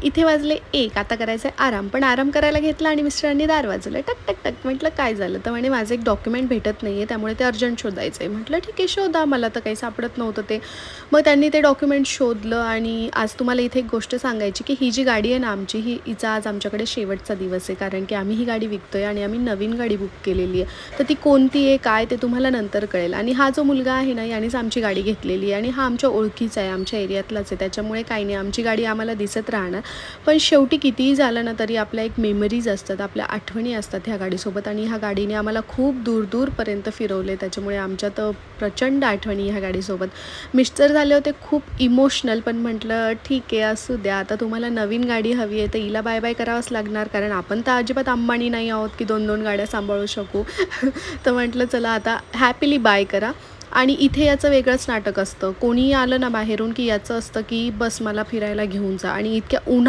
इथे वाजले 1, आता करायचं आहे आराम. पण आराम करायला घेतला आणि मिस्टरांनी दार वाजवलं. टक, टक, टक. म्हटलं काय झालं? तर म्हणे माझं एक डॉक्युमेंट भेटत नाही आहे, त्यामुळे ते अर्जंट शोधायचं आहे. म्हटलं ठीक आहे शोधा, मला तर काही सापडत नव्हतं ते. मग त्यांनी ते डॉक्युमेंट शोधलं आणि आज तुम्हाला इथे एक गोष्ट सांगायची, की ही जी गाडी आहे ना आमची, हिचा आज आमच्याकडे शेवटचा दिवस आहे. कारण की आम्ही ही गाडी विकतोय आणि आम्ही नवीन गाडी बुक केलेली आहे. तर ती कोणती आहे, काय ते तुम्हाला नंतर कळेल. आणि हा जो मुलगा आहे ना, यानेच आमची गाडी घेतलेली आहे आणि हा आमच्या ओळखीचा आहे, आमच्या एरियातलाच आहे. त्याच्यामुळे काही नाही, आमची गाडी आम्हाला दिसत राहणार. पण शेवटी कितीही झालं ना तरी आपल्या एक मेमरीज असतात, आपल्या आठवणी असतात ह्या गाडीसोबत आणि ह्या गाडीने आम्हाला खूप दूरपर्यंत फिरवले. त्याच्यामुळे आमच्यात प्रचंड आठवणी ह्या गाडीसोबत. मिस्टर झाले होते खूप इमोशनल, पण म्हटलं ठीक आहे असू द्या, आता तुम्हाला नवीन गाडी हवी आहे तर हिला बाय बाय करावंच लागणार, कारण आपण तर अजिबात अंबानी नाही आहोत की 2-2 गाड्या सांभाळू शकू. तर म्हटलं चला आता हॅपीली बाय करा. आणि इथे याचं वेगळंच नाटक असतं. कोणीही आलं ना बाहेरून की याचं असतं की बस मला फिरायला घेऊन जा, आणि इतक्या उन्हात